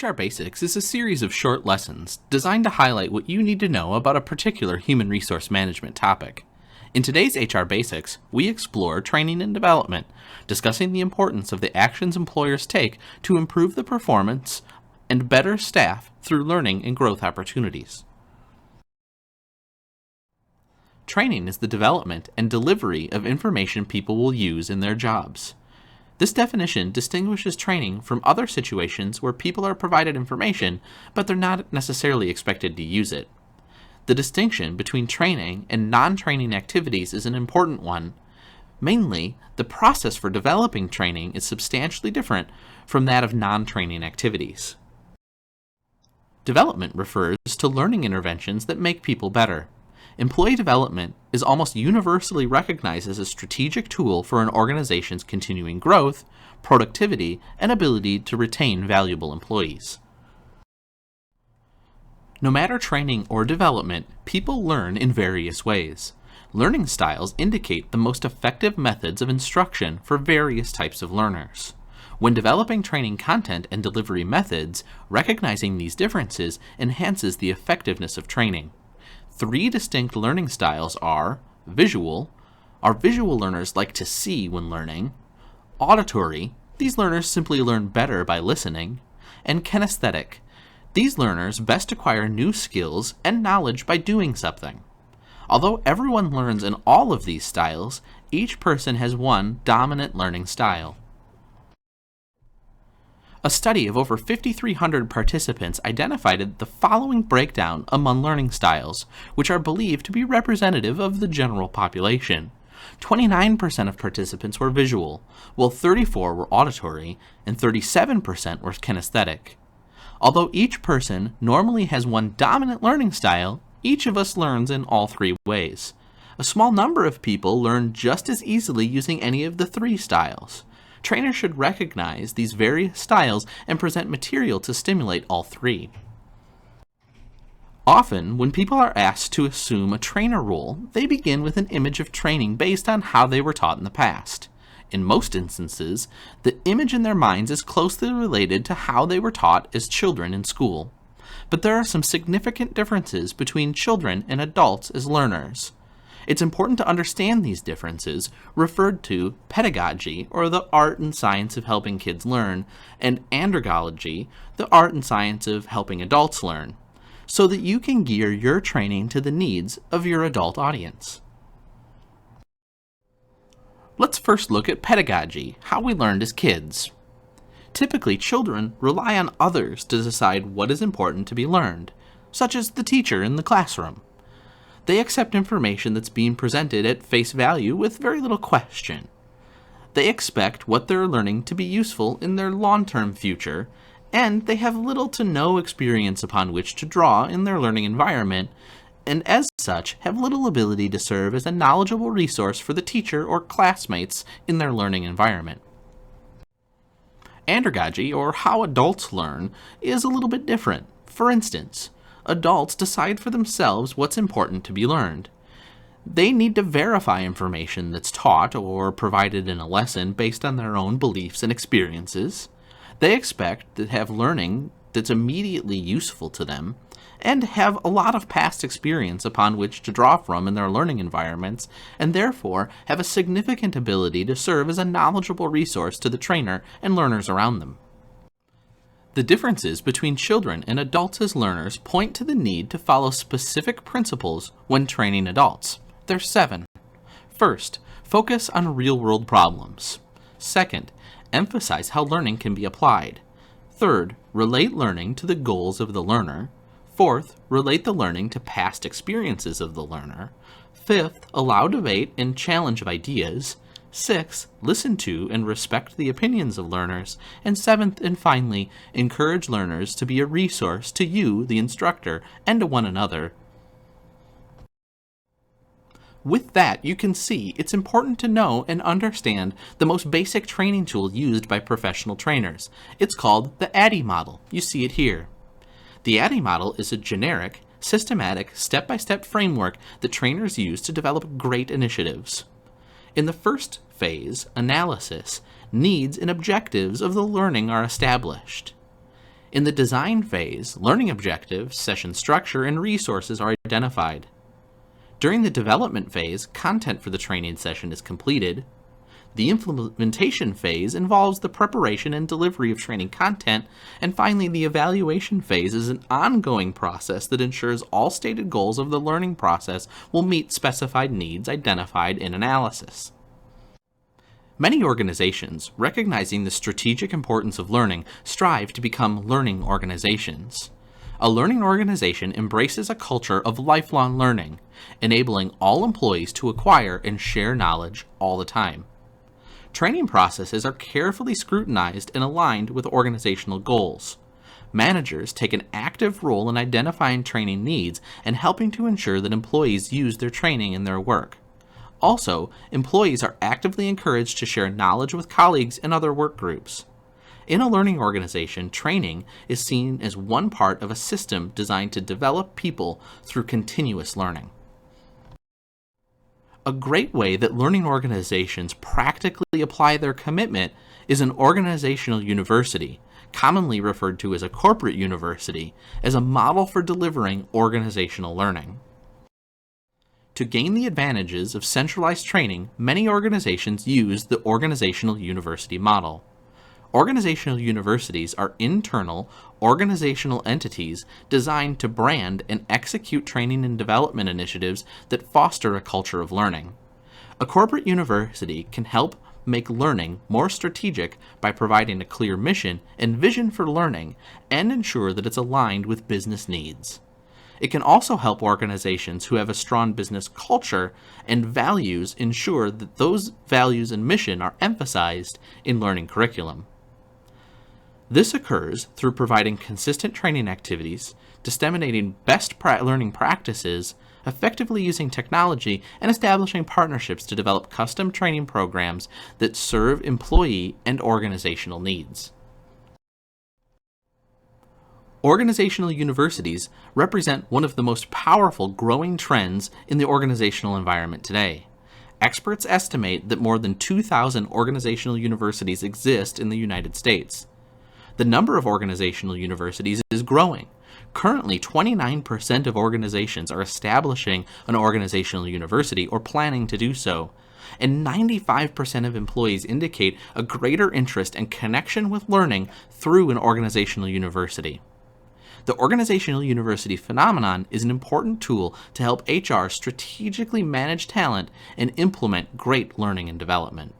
HR Basics is a series of short lessons designed to highlight what you need to know about a particular human resource management topic. In today's HR Basics, we explore training and development, discussing the importance of the actions employers take to improve the performance and better staff through learning and growth opportunities. Training is the development and delivery of information people will use in their jobs. This definition distinguishes training from other situations where people are provided information, but they're not necessarily expected to use it. The distinction between training and non-training activities is an important one. Mainly, the process for developing training is substantially different from that of non-training activities. Development refers to learning interventions that make people better. Employee development is almost universally recognized as a strategic tool for an organization's continuing growth, productivity, and ability to retain valuable employees. No matter training or development, people learn in various ways. Learning styles indicate the most effective methods of instruction for various types of learners. When developing training content and delivery methods, recognizing these differences enhances the effectiveness of training. 3 distinct learning styles are visual. Our visual learners like to see when learning. Auditory. These learners simply learn better by listening. And kinesthetic. These learners best acquire new skills and knowledge by doing something. Although everyone learns in all of these styles, each person has one dominant learning style. A study of over 5,300 participants identified the following breakdown among learning styles, which are believed to be representative of the general population. 29% of participants were visual, while 34% were auditory, and 37% were kinesthetic. Although each person normally has one dominant learning style, each of us learns in all 3 ways. A small number of people learn just as easily using any of the 3 styles. Trainers should recognize these various styles and present material to stimulate all 3. Often, when people are asked to assume a trainer role, they begin with an image of training based on how they were taught in the past. In most instances, the image in their minds is closely related to how they were taught as children in school. But there are some significant differences between children and adults as learners. It's important to understand these differences, referred to pedagogy, or the art and science of helping kids learn, and andragogy, the art and science of helping adults learn, so that you can gear your training to the needs of your adult audience. Let's first look at pedagogy, how we learned as kids. Typically, children rely on others to decide what is important to be learned, such as the teacher in the classroom. They accept information that's being presented at face value with very little question. They expect what they're learning to be useful in their long-term future, and they have little to no experience upon which to draw in their learning environment, and as such have little ability to serve as a knowledgeable resource for the teacher or classmates in their learning environment. Andragogy, or how adults learn, is a little bit different. For instance, adults decide for themselves what's important to be learned. They need to verify information that's taught or provided in a lesson based on their own beliefs and experiences. They expect to have learning that's immediately useful to them, and have a lot of past experience upon which to draw from in their learning environments, and therefore have a significant ability to serve as a knowledgeable resource to the trainer and learners around them. The differences between children and adults as learners point to the need to follow specific principles when training adults. There's 7. First, focus on real-world problems. Second, emphasize how learning can be applied. Third, relate learning to the goals of the learner. Fourth, relate the learning to past experiences of the learner. Fifth, allow debate and challenge of ideas. 6th, listen to and respect the opinions of learners. And 7th, and finally, encourage learners to be a resource to you, the instructor, and to one another. With that, you can see it's important to know and understand the most basic training tool used by professional trainers. It's called the ADDIE model. You see it here. The ADDIE model is a generic, systematic, step-by-step framework that trainers use to develop great initiatives. In the first phase, analysis, needs and objectives of the learning are established. In the design phase, learning objectives, session structure, and resources are identified. During the development phase, content for the training session is completed. The implementation phase involves the preparation and delivery of training content, and finally, the evaluation phase is an ongoing process that ensures all stated goals of the learning process will meet specified needs identified in analysis. Many organizations, recognizing the strategic importance of learning, strive to become learning organizations. A learning organization embraces a culture of lifelong learning, enabling all employees to acquire and share knowledge all the time. Training processes are carefully scrutinized and aligned with organizational goals. Managers take an active role in identifying training needs and helping to ensure that employees use their training in their work. Also, employees are actively encouraged to share knowledge with colleagues and other work groups. In a learning organization, training is seen as one part of a system designed to develop people through continuous learning. A great way that learning organizations practically apply their commitment is an organizational university, commonly referred to as a corporate university, as a model for delivering organizational learning. To gain the advantages of centralized training, many organizations use the organizational university model. Organizational universities are internal, organizational entities designed to brand and execute training and development initiatives that foster a culture of learning. A corporate university can help make learning more strategic by providing a clear mission and vision for learning and ensure that it's aligned with business needs. It can also help organizations who have a strong business culture and values ensure that those values and mission are emphasized in learning curriculum. This occurs through providing consistent training activities, disseminating best learning practices, effectively using technology, and establishing partnerships to develop custom training programs that serve employee and organizational needs. Organizational universities represent one of the most powerful growing trends in the organizational environment today. Experts estimate that more than 2,000 organizational universities exist in the United States. The number of organizational universities is growing. Currently, 29% of organizations are establishing an organizational university or planning to do so, and 95% of employees indicate a greater interest and connection with learning through an organizational university. The organizational university phenomenon is an important tool to help HR strategically manage talent and implement great learning and development.